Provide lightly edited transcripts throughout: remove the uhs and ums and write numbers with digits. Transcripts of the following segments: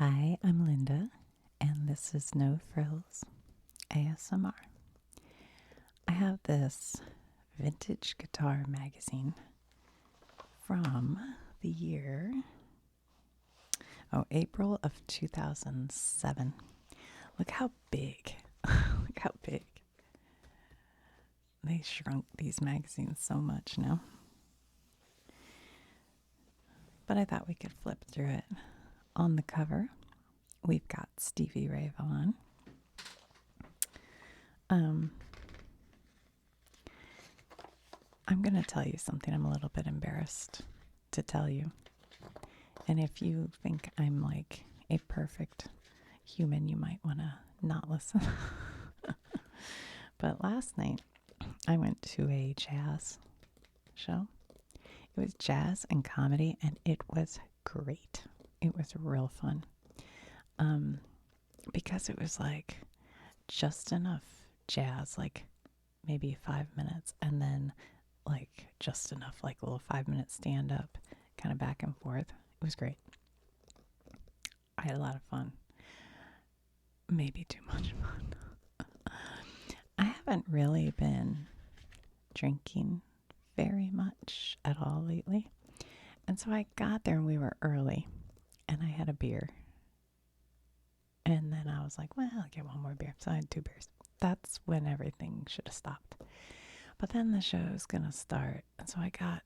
Hi, I'm Linda, and this is No Frills ASMR. I have this vintage guitar magazine from the year, April of 2007. Look how big, look how big. They shrunk these magazines so much now. But I thought we could flip through it. On the cover, we've got Stevie Ray Vaughan. I'm going to tell you something I'm a little bit embarrassed to tell you. And if you think I'm like a perfect human, you might want to not listen. But last night, I went to a jazz show. It was jazz and comedy, and it was great. It was real fun. Because it was like just enough jazz, like maybe 5 minutes, and then like just enough, like a little 5 minute stand up, kind of back and forth. It was great. I had a lot of fun. Maybe too much fun. I haven't really been drinking very much at all lately. And so I got there and we were early, and I had a beer. And then I was like, well, I'll get one more beer. So I had 2 beers. That's when everything should have stopped. But then the show is going to start. And so I got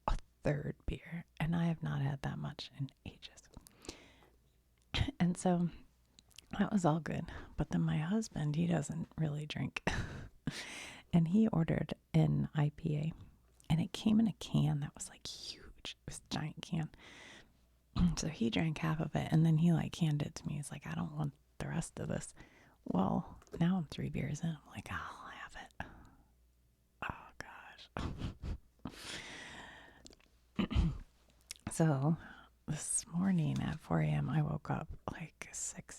a 3rd beer. And I have not had that much in ages. And so that was all good. But then my husband, he doesn't really drink. And he ordered an IPA. And it came in a can that was like huge. It was a giant can. So he drank half of it. And then he like handed it to me. He's like, I don't want the rest of this. Well, now I'm 3 beers in. I'm like, I'll have it. Oh, gosh. So this morning at 4 a.m., I woke up like sick.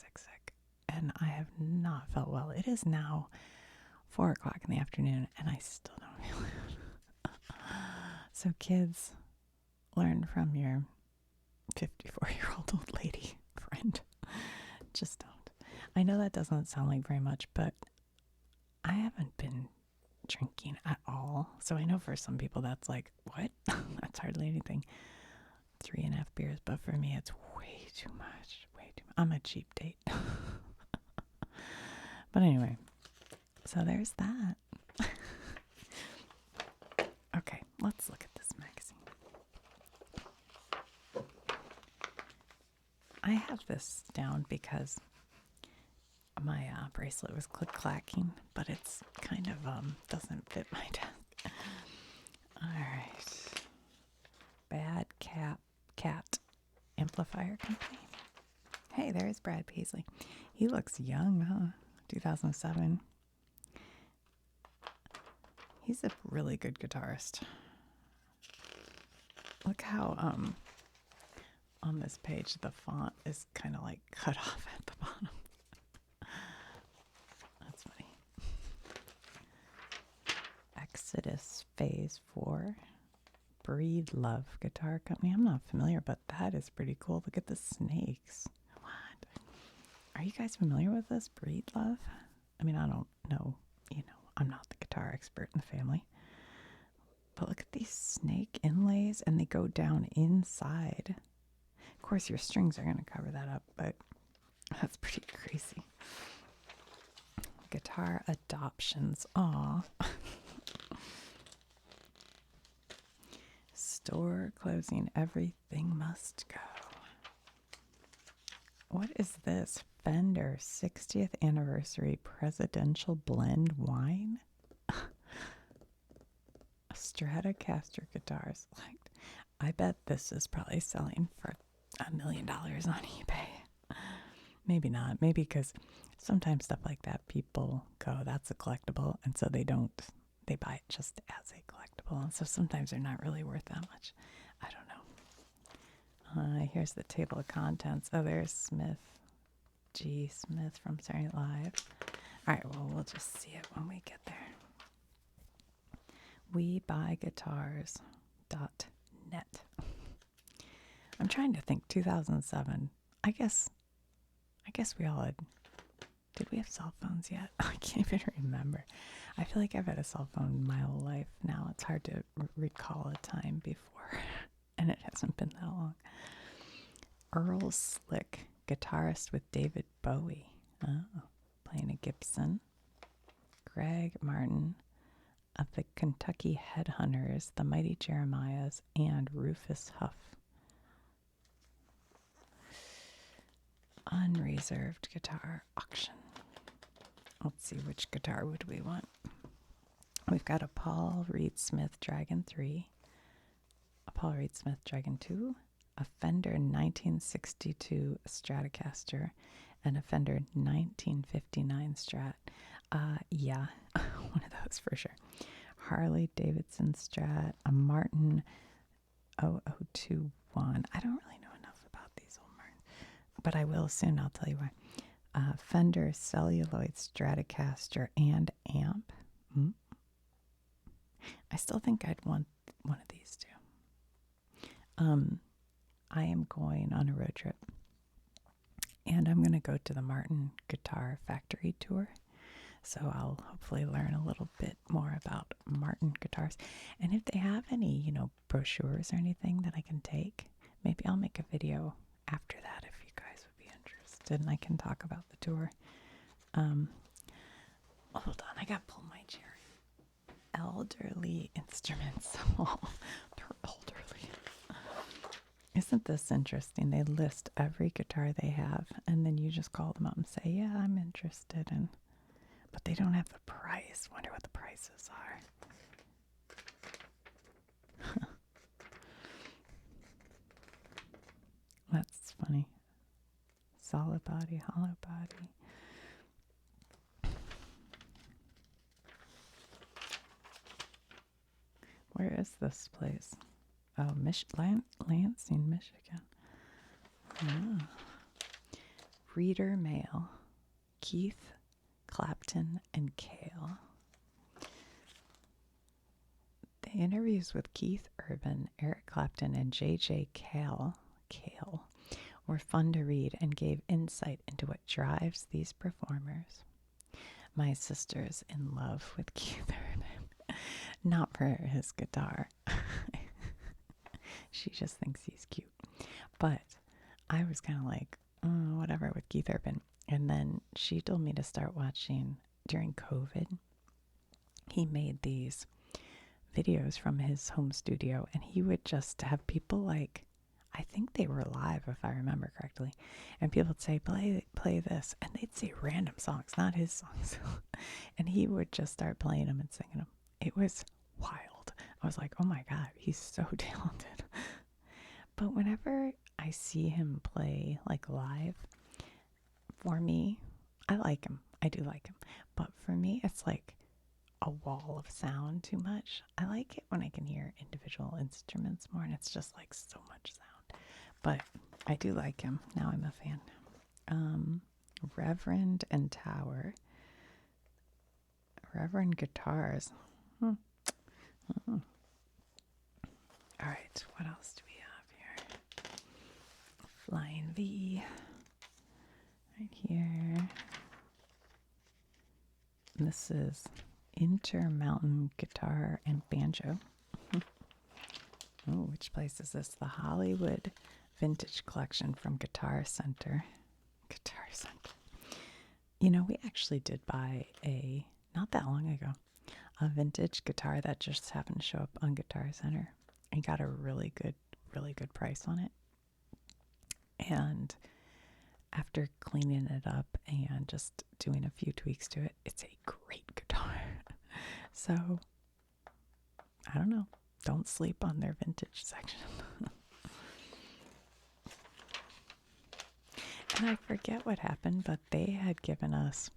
And I have not felt well. It is now 4 o'clock in the afternoon, and I still don't feel it. So kids, learn from your 54-year-old old lady friend. Just don't. I know that doesn't sound like very much, but I haven't been drinking at all. So I know for some people that's like, what? That's hardly anything. 3.5 beers, but for me it's way too much. I'm a cheap date. But anyway, so there's that. Okay, let's look at this magazine. I have this down because my bracelet was click-clacking, but it's kind of doesn't fit my desk. All right. Bad Cat Amplifier Company. Hey, there's Brad Paisley. He looks young, huh? 2007. He's a really good guitarist. Look how on this page the font is kind of like cut off at the bottom. That's funny. Exodus Phase 4. Breed Love Guitar Company. I'm not familiar, but that is pretty cool. Look at the snakes. What? Are you guys familiar with this? Breed Love? I mean, I don't know. I'm not the guitar expert in the family. But look at these snake inlays, and they go down inside. Of course, your strings are going to cover that up, but that's pretty crazy. Guitar adoptions. Aw. Store closing. Everything must go. What is this? Fender 60th Anniversary Presidential Blend Wine? Stratocaster guitars. Like, I bet this is probably selling for $1 million on eBay. Maybe not. Maybe because sometimes stuff like that, people go, that's a collectible, and so they buy it just as a collectible. And so sometimes they're not really worth that much. I don't know. Here's the table of contents. Oh, there's Smith. G. Smith from Saturday Night Live. All right, well, we'll just see it when we get there. WeBuyGuitars.net. I'm trying to think, 2007. I guess we all had. Did we have cell phones yet? I can't even remember. I feel like I've had a cell phone my whole life now. It's hard to recall a time before, and it hasn't been that long. Earl Slick, guitarist with David Bowie, playing a Gibson. Greg Martin of the Kentucky Headhunters, the Mighty Jeremiahs, and Rufus Huff. Unreserved guitar auction. Let's see, which guitar would we want? We've got a Paul Reed Smith Dragon 3, a Paul Reed Smith Dragon 2, a Fender 1962 Stratocaster, and a Fender 1959 Strat. Yeah, one of those for sure. Harley Davidson Strat, a Martin 0021. I don't really know enough about these old Martins, but I will soon. I'll tell you why. Fender Celluloid Stratocaster and amp. I still think I'd want one of these two. I am going on a road trip, and I'm going to go to the Martin Guitar Factory Tour. So I'll hopefully learn a little bit more about Martin guitars. And if they have any, brochures or anything that I can take, maybe I'll make a video after that if you guys would be interested, and I can talk about the tour. Hold on, I got to pull my chair. Elderly instruments. Oh, they're elderly. Isn't this interesting? They list every guitar they have, and then you just call them up and say, yeah, I'm interested in. But they don't have the price. Wonder what the prices are. That's funny. Solid body, hollow body. Where is this place? Oh, Lansing, Michigan. Oh. Reader Mail. Keith, Clapton, and Cale. The interviews with Keith Urban, Eric Clapton, and J.J. Cale were fun to read and gave insight into what drives these performers. My sister's in love with Keith Urban. Not for his guitar. She just thinks he's cute. But I was kind of like, whatever with Keith Urban. And then she told me to start watching during COVID. He made these videos from his home studio, and he would just have people like, I think they were live if I remember correctly, and people would say, play this, and they'd say random songs, not his songs. And he would just start playing them and singing them. It was wild. I was like, oh my God, he's so talented. But whenever I see him play like live, for me, I like him. I do like him. But for me, it's like a wall of sound too much. I like it when I can hear individual instruments more, and it's just like so much sound. But I do like him. Now I'm a fan. Reverend and Tower. Reverend Guitars. All right, what else do we have here? Flying V. Right here. This is Intermountain Guitar and Banjo. Oh, which place is this? The Hollywood Vintage Collection from Guitar Center. Guitar Center. We actually did buy not that long ago, a vintage guitar that just happened to show up on Guitar Center, and got a really good price on it. And after cleaning it up and just doing a few tweaks to it, it's a great guitar. So, I don't know. Don't sleep on their vintage section. And I forget what happened, but they had given us,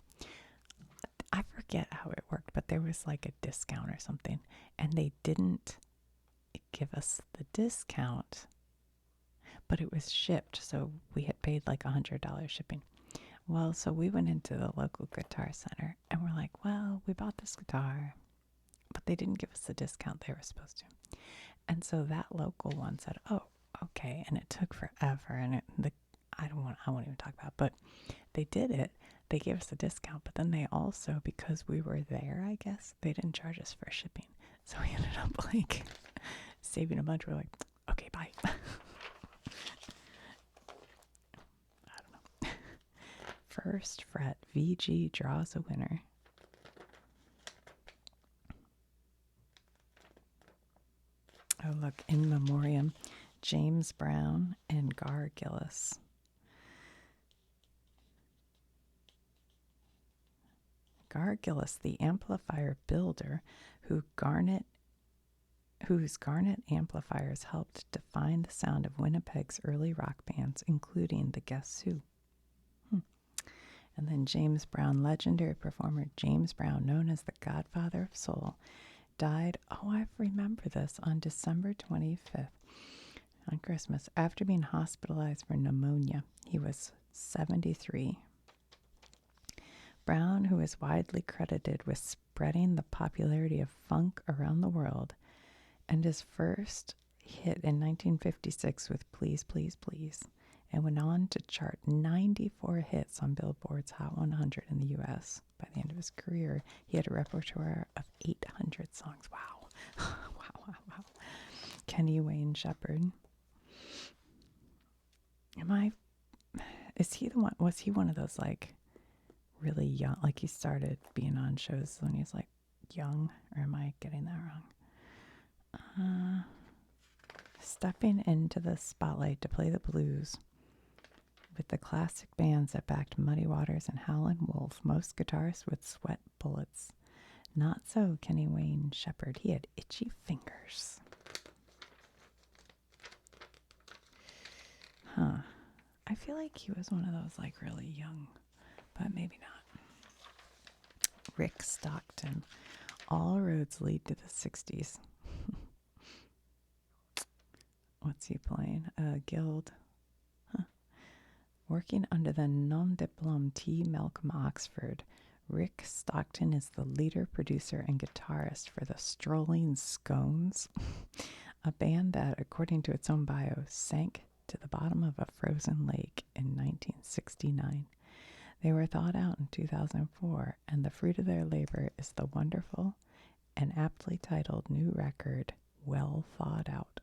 I forget how it worked, but there was like a discount or something, and they didn't give us the discount, but it was shipped, so we had paid like $100 shipping. Well, so we went into the local Guitar Center, and we're like, well, we bought this guitar, but they didn't give us the discount they were supposed to. And so that local one said, oh, okay, and it took forever, and I don't want I won't even talk about, but they did it. They gave us a discount, but then they also, because we were there, I guess, they didn't charge us for shipping. So we ended up like saving a bunch. We're like, okay, bye. I don't know. First fret, VG draws a winner. Oh, look, in memoriam, James Brown and Gar Gillis. Gar Gillis, the amplifier builder whose Garnet amplifiers helped define the sound of Winnipeg's early rock bands, including the Guess Who. And then James Brown, legendary performer James Brown, known as the Godfather of Soul, died, I remember this, on December 25th, on Christmas, after being hospitalized for pneumonia. He was 73. Brown, who is widely credited with spreading the popularity of funk around the world, and his first hit in 1956 with Please, Please, Please, and went on to chart 94 hits on Billboard's Hot 100 in the U.S. By the end of his career, he had a repertoire of 800 songs. Wow. Wow. Kenny Wayne Shepherd. Was he one of those, like, really young, like he started being on shows when he was, like, young? Or am I getting that wrong? Stepping into the spotlight to play the blues with the classic bands that backed Muddy Waters and Howlin' Wolf, most guitarists would sweat bullets. Not so Kenny Wayne Shepherd. He had itchy fingers. I feel like he was one of those, like, really young, but maybe not. Rick Stockton. All roads lead to the 60s. What's he playing? Guild. Working under the nom de plume T. Malcolm Oxford, Rick Stockton is the leader, producer, and guitarist for the Strolling Scones, a band that, according to its own bio, sank to the bottom of a frozen lake in 1969. They were thawed out in 2004, and the fruit of their labor is the wonderful and aptly titled new record, Well Thawed Out.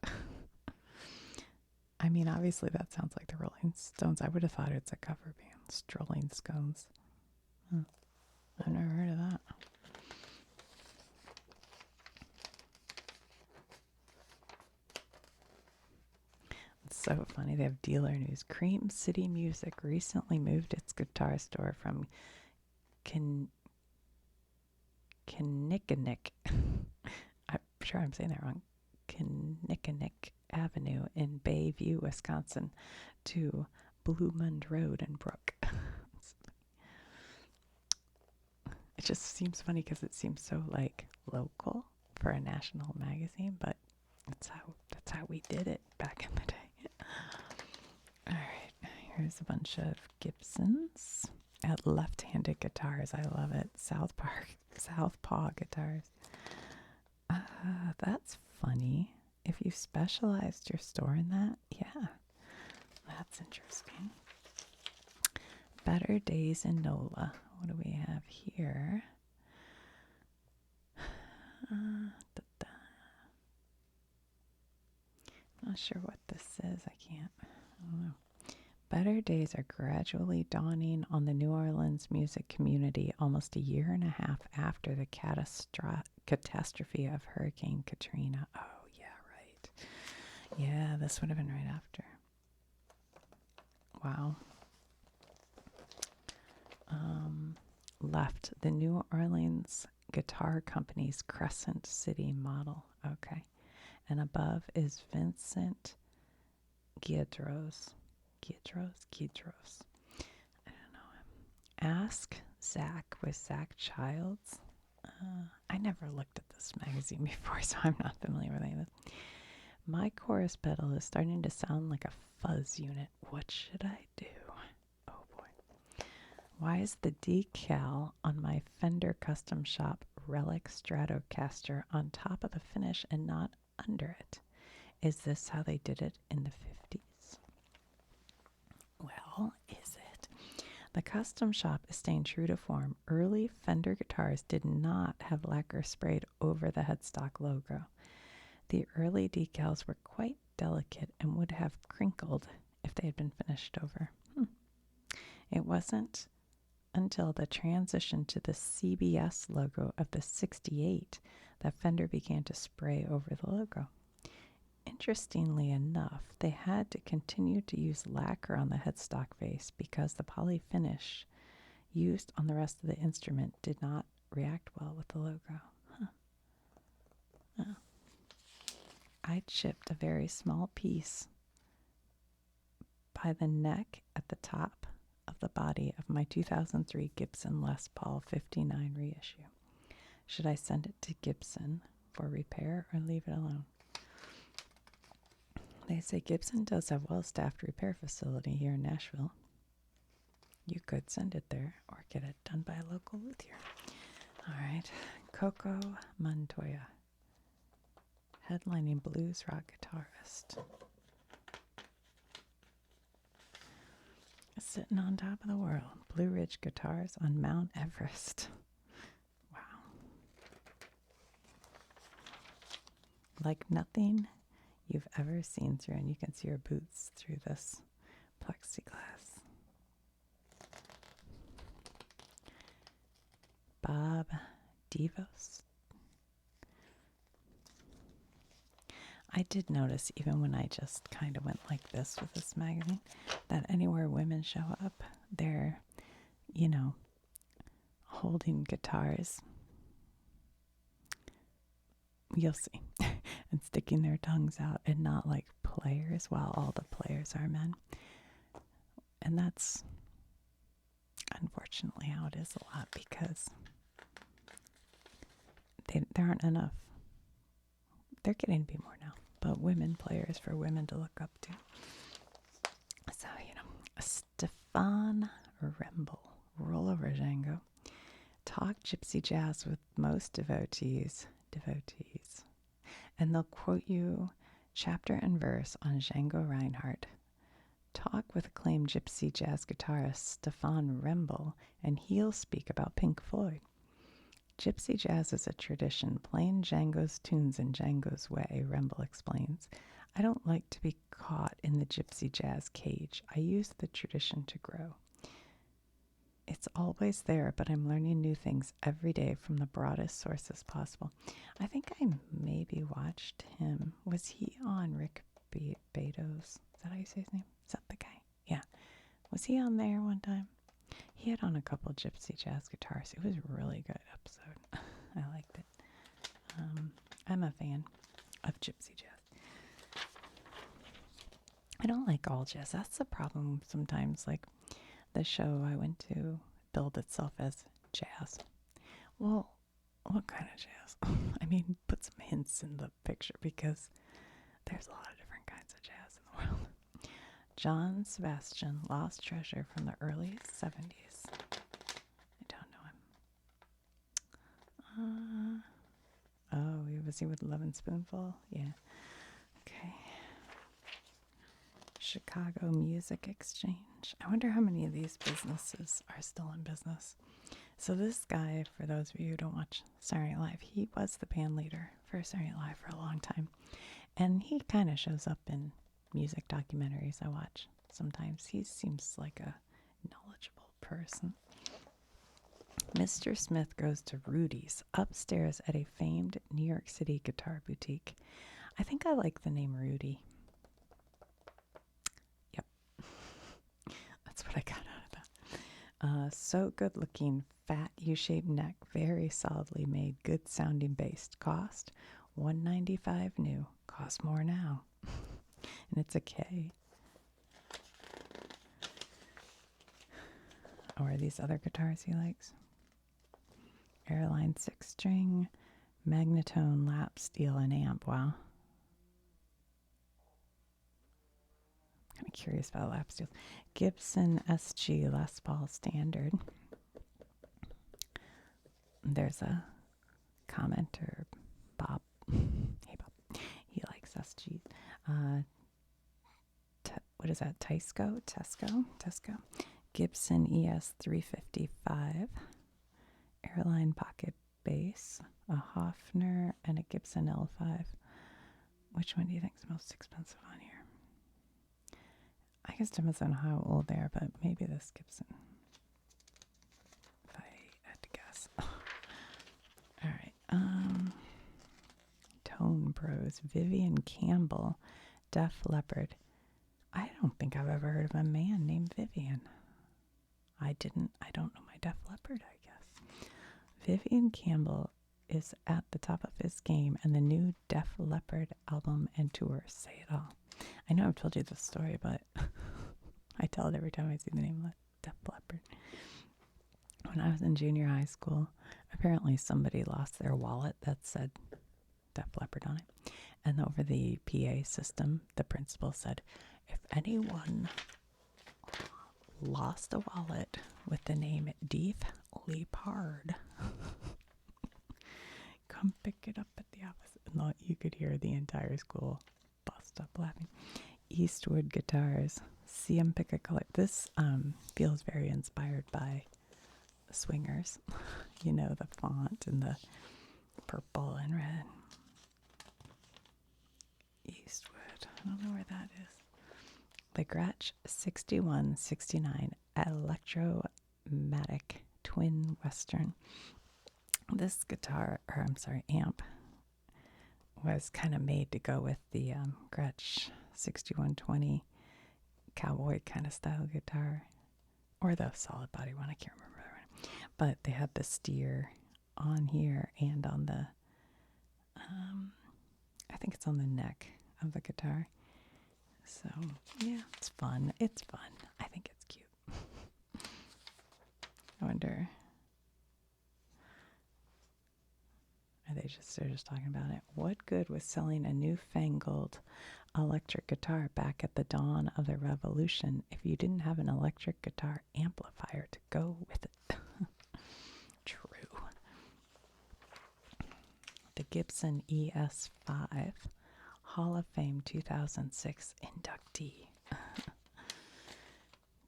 I mean, obviously that sounds like the Rolling Stones. I would have thought it's a cover band, Strolling Scones. I've never heard of that. It's so funny. They have dealer news. Cream City Music recently moved its guitar store from Kinnickinnick. I'm sure I'm saying that wrong. Kinnickinnick Avenue in Bayview, Wisconsin, to Bluemond Road in Brook. It just seems funny because it seems so, like, local for a national magazine, but that's how we did it back in the day. All right, here's a bunch of Gibsons at left-handed guitars. I love it. Southpaw guitars. That's funny. If you specialized your store in that, yeah, that's interesting. Better Days in NOLA. What do we have here? Not sure what this is. I don't know. Better days are gradually dawning on the New Orleans music community almost a year and a half after the catastrophe of Hurricane Katrina. Oh, yeah, right. Yeah, this would have been right after. Wow. Left, the New Orleans Guitar Company's Crescent City model. Okay. And above is Vincent Guidros. Guidros. I don't know him. Ask Zach with Zach Childs. I never looked at this magazine before, so I'm not familiar with any of this. My chorus pedal is starting to sound like a fuzz unit. What should I do? Oh boy. Why is the decal on my Fender Custom Shop Relic Stratocaster on top of the finish and not under it? Is this how they did it in the 50s? Well, hell is it? The custom shop is staying true to form. Early Fender guitars did not have lacquer sprayed over the headstock logo. The early decals were quite delicate and would have crinkled if they had been finished over. It wasn't until the transition to the CBS logo of the 68 that Fender began to spray over the logo. Interestingly enough, they had to continue to use lacquer on the headstock face because the poly finish used on the rest of the instrument did not react well with the logo. I chipped a very small piece by the neck at the top of the body of my 2003 Gibson Les Paul 59 reissue. Should I send it to Gibson for repair or leave it alone? They say Gibson does have a well-staffed repair facility here in Nashville. You could send it there or get it done by a local luthier. All right, Coco Montoya, headlining blues rock guitarist. Sitting on top of the world, Blue Ridge guitars on Mount Everest. Wow. Like nothing you've ever seen through, and you can see her boots through this plexiglass. Bob Devos. I did notice, even when I just kind of went like this with this magazine, that anywhere women show up, they're, holding guitars. You'll see. And sticking their tongues out, and not like players, while all the players are men. And that's unfortunately how it is a lot, because there aren't enough. They're getting to be more now, but women players for women to look up to. So, Stefan Remble, roll over Django. Talk gypsy jazz with most devotees. And they'll quote you chapter and verse on Django Reinhardt. Talk with acclaimed gypsy jazz guitarist Stefan Remble, and he'll speak about Pink Floyd. Gypsy jazz is a tradition, playing Django's tunes in Django's way, Remble explains. I don't like to be caught in the gypsy jazz cage. I use the tradition to grow. It's always there, but I'm learning new things every day from the broadest sources possible. I think I maybe watched him. Was he on Rick Beato's? Is that how you say his name? Is that the guy? Yeah. Was he on there one time? He had on a couple gypsy jazz guitars. It was a really good episode. I liked it. I'm a fan of gypsy jazz. I don't like all jazz. That's the problem sometimes. Like the show I went to billed itself as jazz. Well, what kind of jazz? I mean, put some hints in the picture, because there's a lot of different kinds of jazz in the world. John Sebastian, lost treasure from the early 70s. I don't know him. Was he with Love and Spoonful? Yeah. Okay. Chicago Music Exchange. I wonder how many of these businesses are still in business. So this guy, for those of you who don't watch Saturday Night Live, he was the band leader for Saturday Night Live for a long time. And he kind of shows up in music documentaries I watch sometimes. He seems like a knowledgeable person. Mr. Smith goes to Rudy's upstairs at a famed New York City guitar boutique. I think I like the name Rudy. Yep. That's what I got out of that. So good looking, fat U-shaped neck, very solidly made, good sounding bass. Cost $195 new. Cost more now. And it's a K. Or these other guitars he likes. Airline 6-string, Magnetone, lap steel, and amp. Wow. Kind of curious about lap steel. Gibson SG Les Paul Standard. There's a commenter, Bob. Hey, Bob. He likes SG. what is that? Tesco. Gibson ES 355. Airline pocket bass. A Hofner and a Gibson L5. Which one do you think is most expensive on here? I guess it depends on how old they are, but maybe this Gibson. If I had to guess. All right. Tone Bros. Vivian Campbell. Def Leppard. I don't think I've ever heard of a man named Vivian. I don't know my Def Leppard, I guess. Vivian Campbell is at the top of his game, and the new Def Leppard album and tour say it all. I know I've told you this story, but I tell it every time I see the name Def Leppard. When I was in junior high school, apparently somebody lost their wallet that said Def Leppard on it. And over the PA system, the principal said, if anyone lost a wallet with the name Def Leppard, come pick it up at the office. And you could hear the entire school bust up laughing. Eastwood Guitars. See 'em pick a color. This feels very inspired by Swingers. You know, the font and the purple and red. Eastwood. I don't know where that is. The Gretsch 6169 Electromatic Twin Western. This amp was kind of made to go with the Gretsch 6120 cowboy kind of style guitar, or the solid body one. I can't remember that one. But they had the steer on here and on the, I think it's on the neck of the guitar. So yeah, it's fun. I think it's cute. I wonder. They're just talking about it. What good was selling a newfangled electric guitar back at the dawn of the revolution if you didn't have an electric guitar amplifier to go with it? True. The Gibson ES5 Hall of Fame 2006 inductee.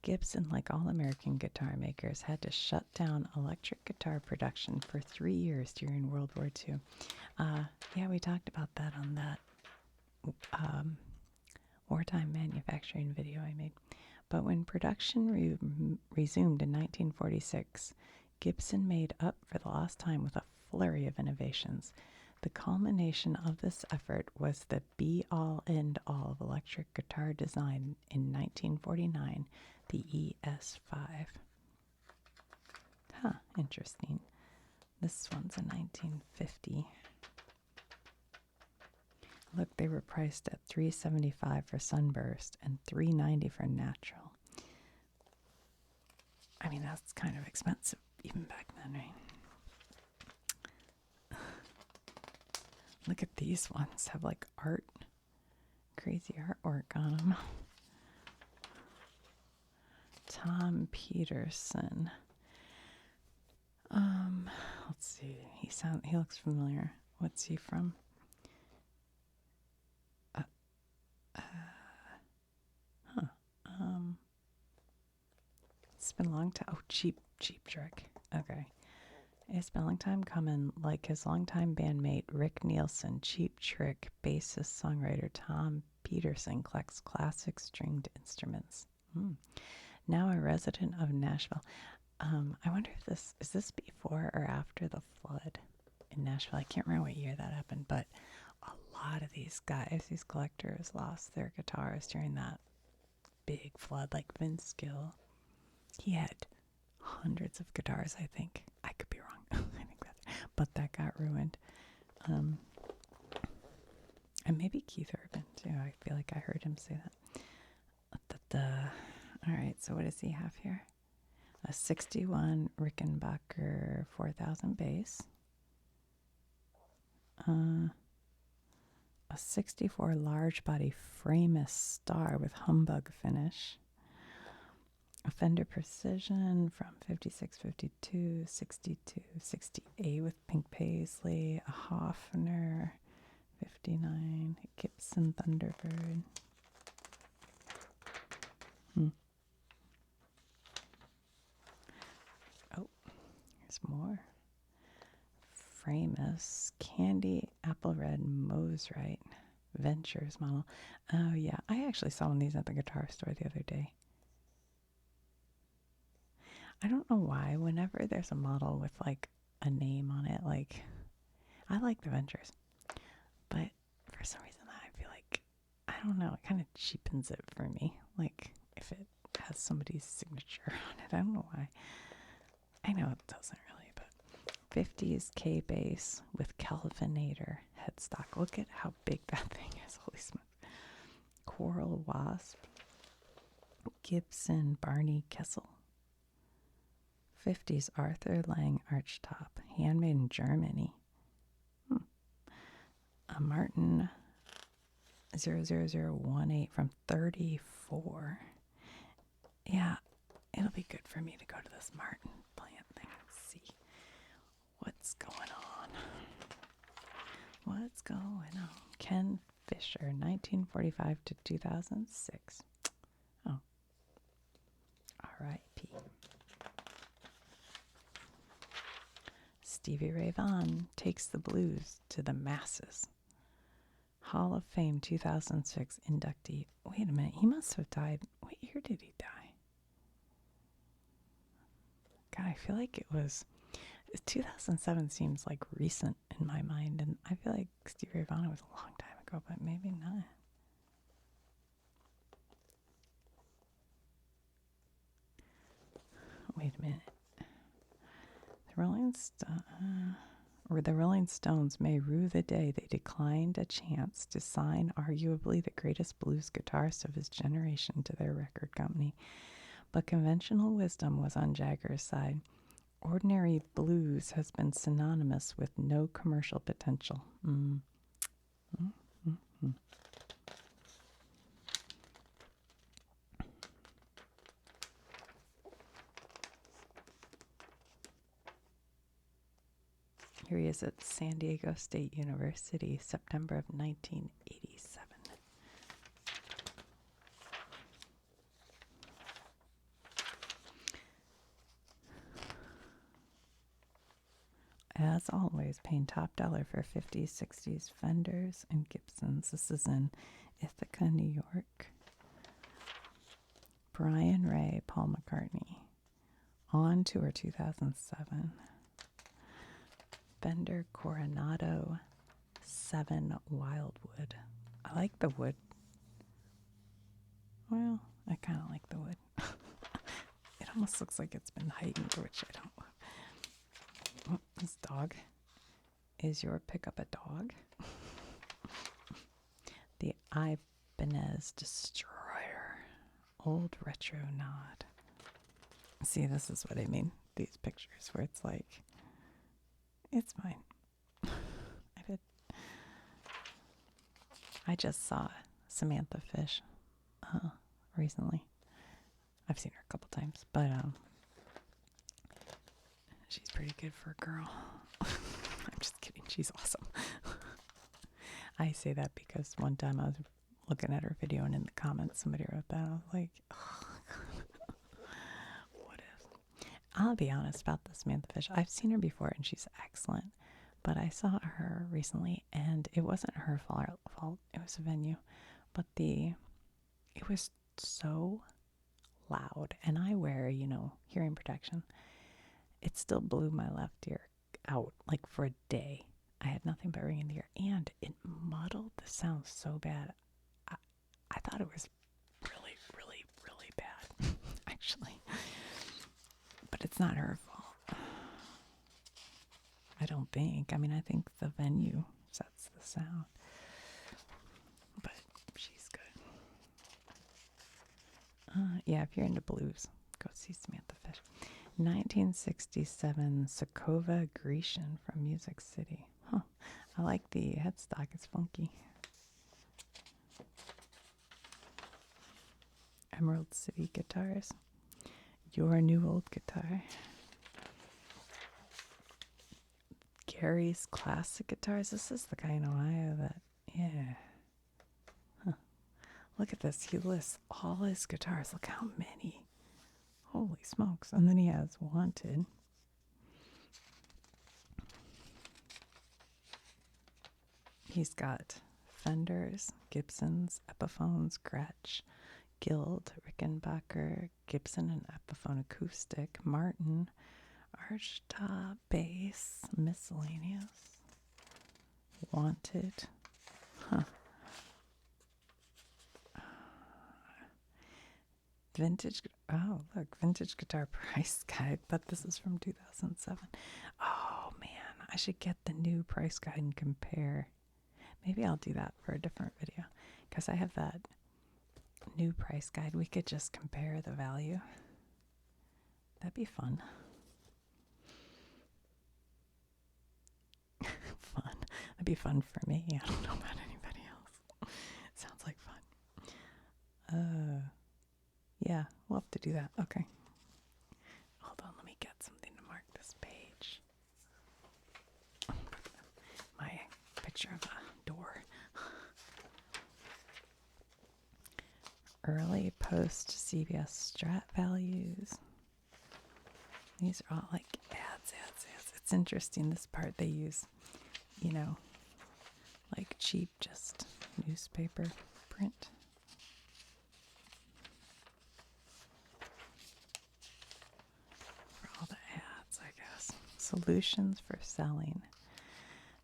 Gibson, like all American guitar makers, had to shut down electric guitar production for 3 years during World War II. Yeah, we talked about that on that wartime manufacturing video I made. But when production resumed in 1946, Gibson made up for the lost time with a flurry of innovations. The culmination of this effort was the be-all, end-all of electric guitar design in 1949, the ES5. Huh, interesting. This one's a 1950. Look, they were priced at $375 for Sunburst and $390 for Natural. I mean, that's kind of expensive even back then, right? Look at these ones. Have like crazy artwork on them. Tom Peterson. Let's see. He looks familiar. What's he from? It's been a long time. Oh, Cheap Trick. Okay. It's been a long time coming, like his longtime bandmate Rick Nielsen. Cheap Trick bassist songwriter Tom Peterson collects classic stringed instruments. Now a resident of Nashville. I wonder if is this before or after the flood in Nashville? I can't remember what year that happened, but a lot of these guys, these collectors, lost their guitars during that big flood. Like Vince Gill, he had hundreds of guitars, I think. I could be wrong. But that got ruined. And maybe Keith Urban too. I feel like I heard him say that. All right, so what does he have here? A 61 Rickenbacker 4000 bass. A 64 large body Framus Star with humbug finish. A Fender Precision from 56, 52, 62, 68 with pink paisley. A Hofner 59. A Gibson Thunderbird. Hmm. Oh, there's more. Framus, Candy, Apple Red, Mosrite, Ventures model. Oh, yeah. I actually saw one of these at the guitar store the other day. I don't know why. Whenever there's a model with like a name on it, like I like the Ventures, but for some reason I feel like I don't know. It kind of cheapens it for me. Like if it has somebody's signature on it, I don't know why. I know it doesn't really, but 50s K bass with Calvinator headstock. Look at how big that thing is. Holy smokes. Coral Wasp, Gibson Barney Kessel. 50s Arthur Lang archtop, handmade in Germany. A Martin 00018 from 34. Yeah, it'll be good for me to go to this Martin plant thing and see what's going on. What's going on? Ken Fisher, 1945 to 2006. Oh, R.I.P. Stevie Ray Vaughan takes the blues to the masses. Hall of Fame 2006 inductee. Wait a minute, he must have died. What year did he die? God, I feel like it was 2007 seems like recent in my mind, and I feel like Stevie Ray Vaughan was a long time ago, but maybe not. Wait a minute. The Rolling Stones may rue the day they declined a chance to sign arguably the greatest blues guitarist of his generation to their record company. But conventional wisdom was on Jagger's side. Ordinary blues has been synonymous with no commercial potential. Here he is at San Diego State University, September of 1987. As always, paying top dollar for 50s, 60s Fenders and Gibsons. This is in Ithaca, New York. Brian Ray, Paul McCartney. On Tour 2007. Fender Coronado 7 Wildwood. I like the wood. Well, I kind of like the wood. It almost looks like it's been heightened, which I don't love. Oh, this dog. Is your pickup a dog? The Ibanez Destroyer. Old retro nod. See, this is what I mean. These pictures where it's like, it's fine. I just saw Samantha Fish recently. I've seen her a couple times, but she's pretty good for a girl. I'm just kidding. She's awesome. I say that because one time I was looking at her video and in the comments somebody wrote that. I was like, oh, what if? I'll be honest about this Samantha Fish. I've seen her before and she's excellent. But I saw her recently and it wasn't her fault. It was a venue. But it was so loud. And I wear, hearing protection. It still blew my left ear out like for a day. I had nothing but ringing in the ear. And it muddled the sound so bad. I thought it was really, really, really bad, actually. But it's not her fault. I don't think. I mean, I think the venue sets the sound. But she's good. Yeah, if you're into blues, go see Samantha Fish. 1967 Sokova Grecian from Music City. Huh. I like the headstock. It's funky. Emerald City Guitars. Your New Old Guitar. Gary's Classic Guitars. This is the guy in Ohio that, yeah. Huh. Look at this. He lists all his guitars. Look how many. Holy smokes. And then he has Wanted. He's got Fenders, Gibsons, Epiphones, Gretsch, Guild, Rickenbacker, Gibson and Epiphone Acoustic, Martin, Archtop, Bass, Miscellaneous, Wanted. Huh. Vintage. Oh, look, Vintage Guitar Price Guide. But this is from 2007. Oh, man. I should get the new price guide and compare. Maybe I'll do that for a different video. Because I have that new price guide. We could just compare the value. That'd be fun. Fun. That'd be fun for me. I don't know about anybody else. Sounds like fun. Yeah, we'll have to do that. Okay. Hold on, let me get something to mark this page. My picture of a door. Early post CBS Strat values. These are all like ads. It's interesting, this part they use, like cheap, just newspaper print. For all the ads, I guess. Solutions for selling.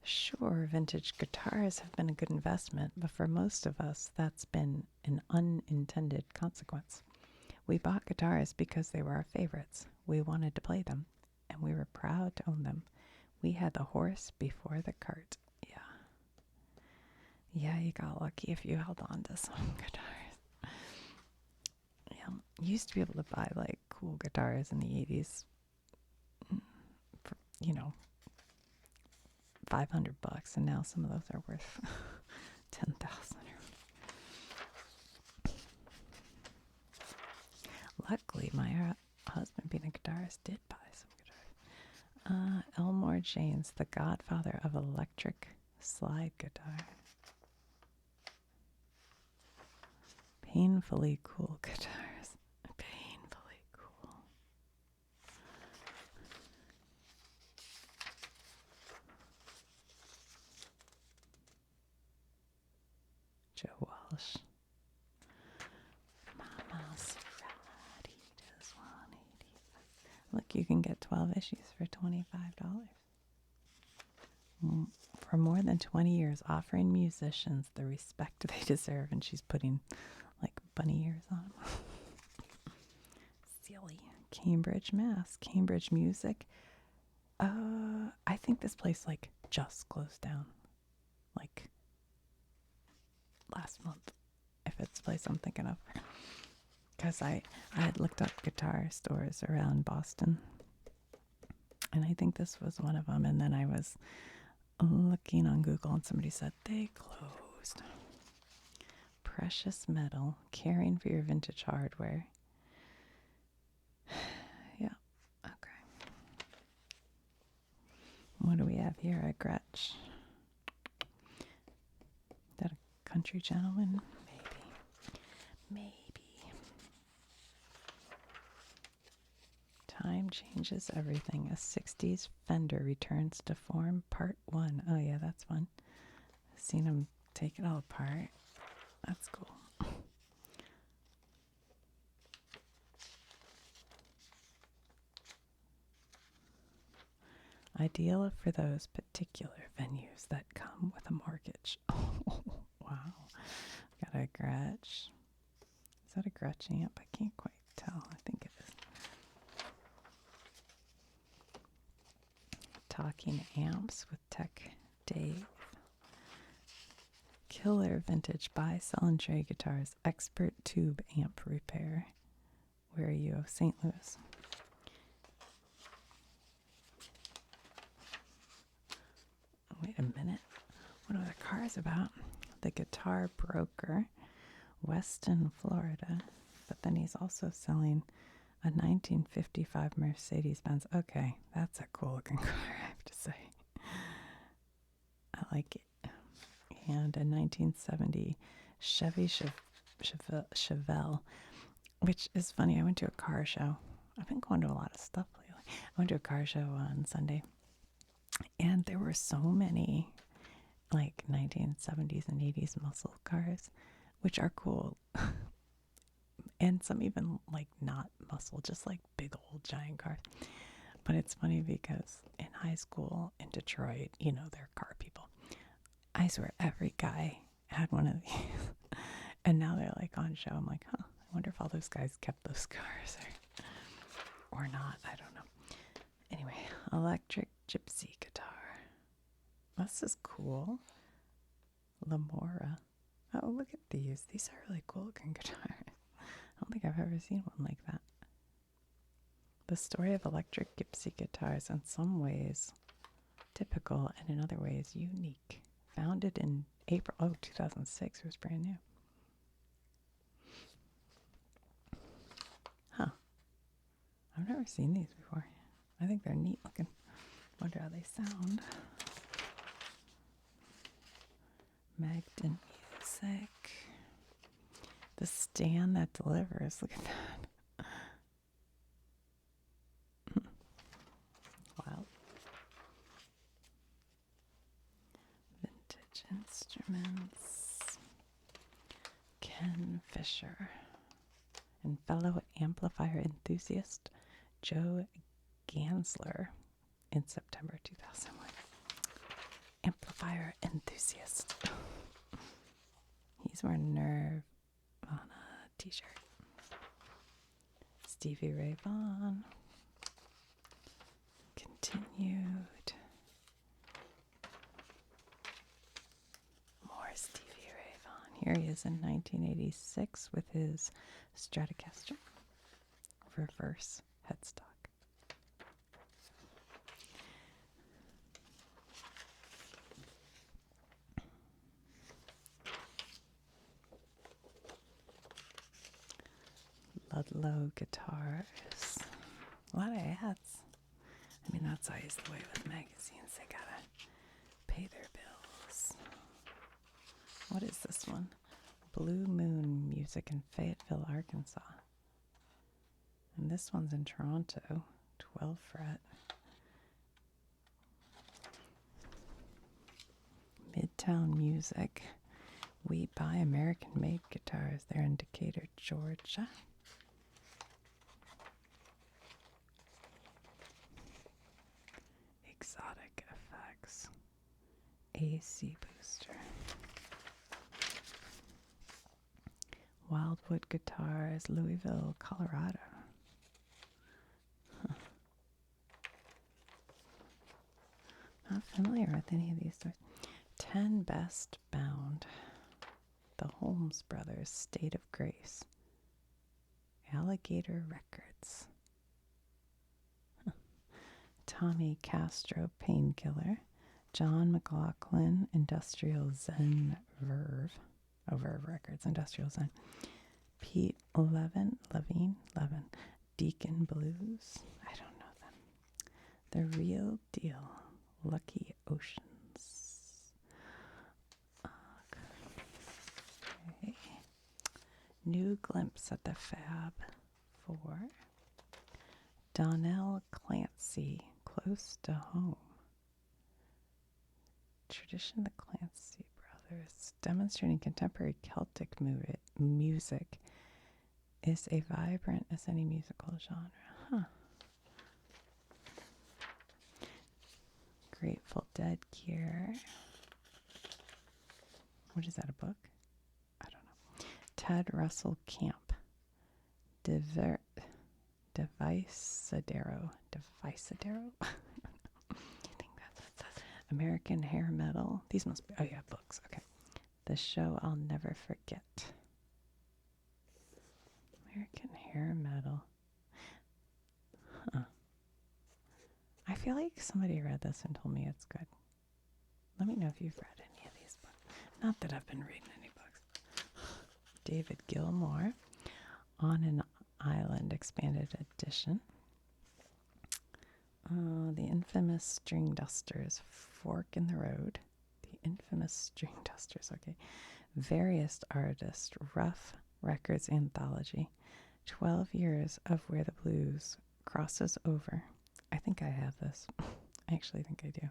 Sure, vintage guitars have been a good investment, but for most of us, that's been an unintended consequence. We bought guitars because they were our favorites. We wanted to play them, and we were proud to own them. We had the horse before the cart. Yeah, you got lucky if you held on to some guitars. Yeah, you used to be able to buy like cool guitars in the 80s for, $500, and now some of those are worth 10,000. Luckily, my husband, being a guitarist, did buy some guitars. Elmore James, the godfather of electric slide guitar. Painfully cool guitars. Painfully cool. Joe Walsh. Mama's Raditas 185. Look, you can get 12 issues for $25. For more than 20 years, offering musicians the respect they deserve, and she's putting like bunny ears on them. Silly. Cambridge, Mass. Cambridge Music. I think this place like just closed down. Like last month, if it's the place I'm thinking of. Because I had looked up guitar stores around Boston, and I think this was one of them. And then I was looking on Google, and somebody said they closed. Precious metal, caring for your vintage hardware. Yeah, okay. What do we have here? A Gretsch. Is that a country gentleman? Maybe. Time changes everything. A 60s Fender returns to form, part 1. Oh yeah, that's fun. I've seen him take it all apart. That's cool. Ideal for those particular venues that come with a mortgage. Oh, wow. Got a Gretsch. Is that a Gretsch amp? I can't quite tell. I think it is. Talking amps with Tech Dave. Killer vintage buy, sell, and trade guitars. Expert tube amp repair. Where are you? St. Louis. Wait a minute. What are the cars about? The Guitar Broker, Weston, Florida. But then he's also selling a 1955 Mercedes-Benz. Okay, that's a cool looking car, I have to say. I like it. And a 1970 Chevy Chevelle, which is funny. I went to a car show. I've been going to a lot of stuff lately. I went to a car show on Sunday, and there were so many like 1970s and 80s muscle cars, which are cool. And some even like not muscle, just like big old giant cars. But it's funny because in high school in Detroit, they're car people. I swear every guy had one of these. And now they're like on show. I'm like, I wonder if all those guys kept those cars or not. I don't know. Anyway, electric gypsy guitar. This is cool. Lamora. Oh, look at these. These are really cool looking guitars. I don't think I've ever seen one like that. The story of electric gypsy guitars, in some ways typical and in other ways unique. Founded in April 2006. It was brand new. Huh. I've never seen these before. I think they're neat looking. Wonder how they sound. Magden Music. The stand that delivers. Look at that. Wow. Vintage instruments. Ken Fisher. And fellow amplifier enthusiast Joe Gansler in September 2001. Amplifier enthusiast. He's wearing Nerve on a t-shirt. Stevie Ray Vaughan. Continued. More Stevie Ray Vaughan. Here he is in 1986 with his Stratocaster reverse headstock. Ludlow guitars. A lot of ads. I mean, that's always the way with magazines. They gotta pay their bills. What is this one? Blue Moon Music in Fayetteville, Arkansas. And this one's in Toronto, 12 fret. Midtown Music. We buy American-made guitars. They're in Decatur, Georgia. Exotic Effects. AC Booster. Wildwood Guitars, Louisville, Colorado. Huh. Not familiar with any of these stores. 10 Best Bound. The Holmes Brothers, State of Grace. Alligator Records. Huh. Tommy Castro, Painkiller. John McLaughlin, Industrial Zen Verve. Oh, Verve Records, Industrial Zen. Pete Levin, Deacon Blues. I don't know them. The Real Deal, Lucky Oceans. Okay. New Glimpse at the Fab 4. Donnell Clancy, Close to Home. Tradition of the Clancy Brothers, demonstrating contemporary Celtic music, is a vibrant as any musical genre. Huh. Grateful Dead Gear. What is that, a book? I don't know. Ted Russell Camp. Devisadero. You think that's what it says? American Hair Metal. These must be, oh yeah, books. Okay. The Show I'll Never Forget. American Hair Metal. Huh. I feel like somebody read this and told me it's good. Let me know if you've read any of these books. Not that I've been reading any books. David Gilmour. On an Island Expanded Edition. The Infamous String Dusters, Fork in the Road. The Infamous String Dusters, okay. Various artists, Rough Records Anthology. 12 Years of Where the Blues Crosses Over. I think I have this. I actually think I do.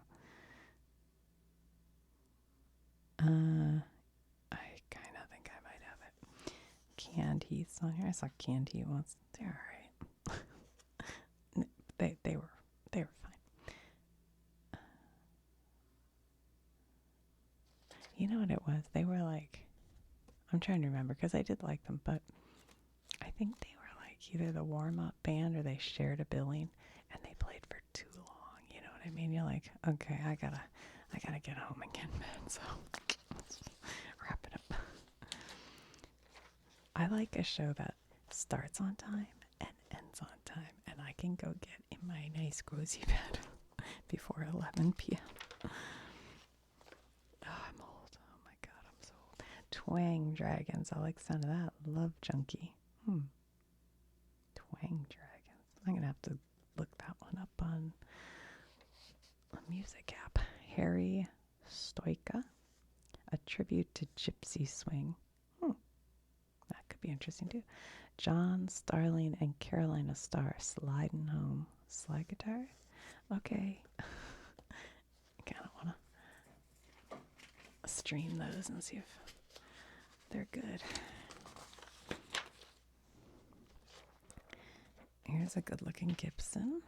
I kind of think I might have it. Canned Heat's on here. I saw Canned Heat once. They're all right. they were fine. You know what it was? They were like, I'm trying to remember because I did like them, but I think they were like either the warm-up band or they shared a billing and they played for too long. You know what I mean? You're like, okay, I gotta get home and get in bed. So let's wrap it up. I like a show that starts on time and ends on time, and I can go get in my nice cozy bed before 11 p.m. Oh, I'm old. Oh my god, I'm so old. Twang Dragons. I like the sound of that. Love Junkie. Twang Dragons. I'm gonna have to look that one up on a music app. Harry Stoica. A tribute to Gypsy Swing. That could be interesting too. John Starling and Carolina Starr sliding home. Slide guitar? Okay. I kind of want to stream those and see if they're good. Here's a good looking Gibson.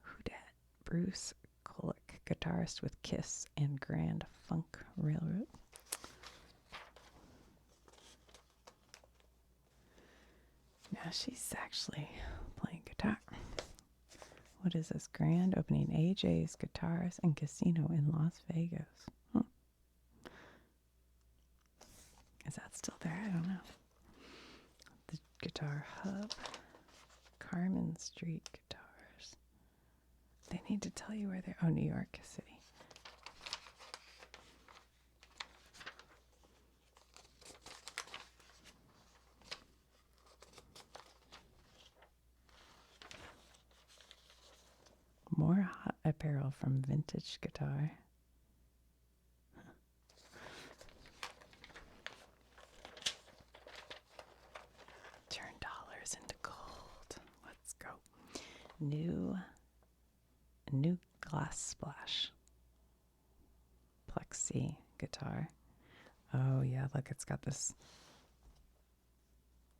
Who dat? Bruce Kulick, guitarist with Kiss and Grand Funk Railroad. Now she's actually playing guitar. What is this? Grand opening AJ's Guitars and Casino in Las Vegas. Is that still there? I don't know. The Guitar Hub. Carmen Street Guitars. They need to tell you where they're... Oh, New York City. More hot apparel from Vintage Guitar. Turn dollars into gold. Let's go. New Glass Splash. Plexi guitar. Oh yeah, look, it's got this...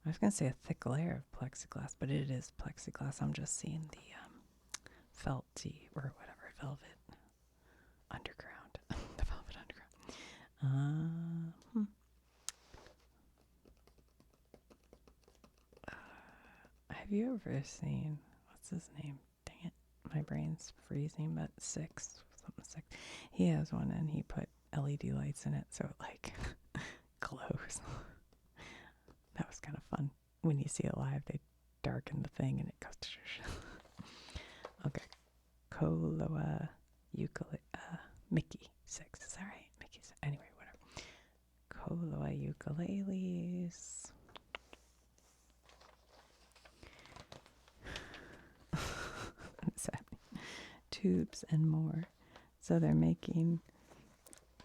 I was going to say a thick layer of plexiglass, but it is plexiglass. I'm just seeing the felty or whatever, velvet underground. The velvet underground. Have you ever seen, what's his name? Dang it, my brain's freezing, but something six. He has one and he put LED lights in it so it like glows. That was kind of fun. When you see it live, they darken the thing and it goes to Okay. Koloa ukulele, Mickey 6. Is that right? Mickey 6. Anyway, whatever. Koloa ukuleles. What is happening? Tubes and more. So they're making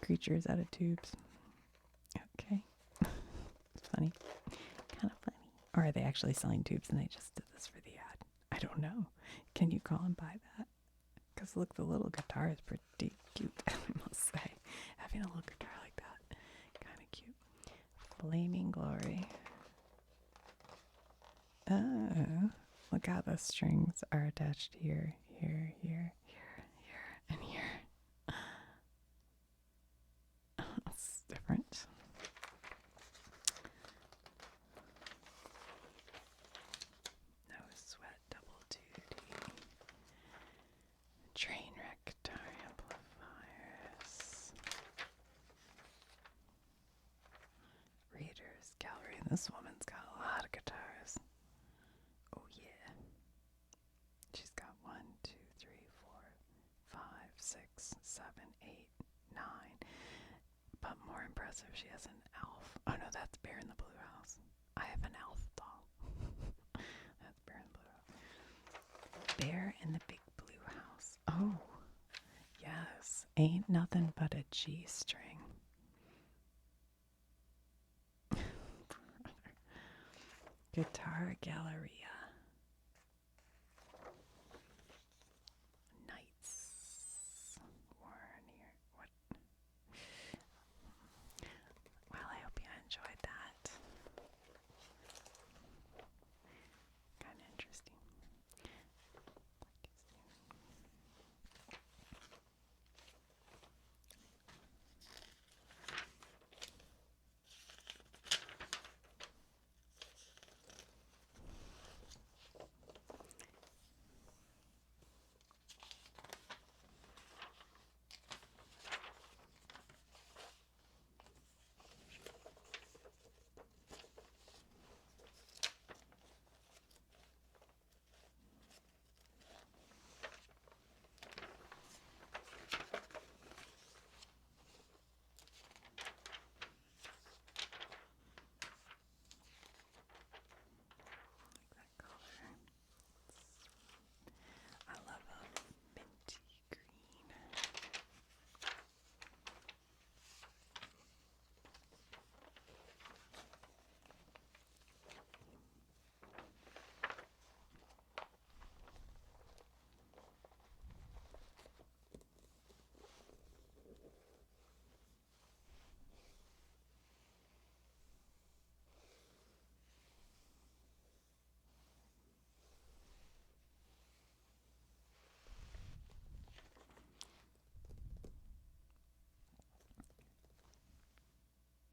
creatures out of tubes. Okay. It's funny. Kind of funny. Or are they actually selling tubes and they just did this for the ad? I don't know. Can you call and buy that? Because look, the little guitar is pretty cute, I must say. Having a little guitar like that, kind of cute. Flaming Glory. Oh, look how the strings are attached here, here, here, here, here, and here. That's different. No sweat, double duty. Trainwreck guitar amplifiers. Readers gallery. This woman's got a lot of guitars. Oh yeah. She's got 1, 2, 3, 4, 5, 6, 7, 8, 9. But more impressive, she has an elf. Oh no, that's Bear in the Blue House. I have an elf doll. That's Bear in the Blue House. Bear in the Big Blue House. Oh, yes. Ain't nothing but a G string. Guitar Galleria.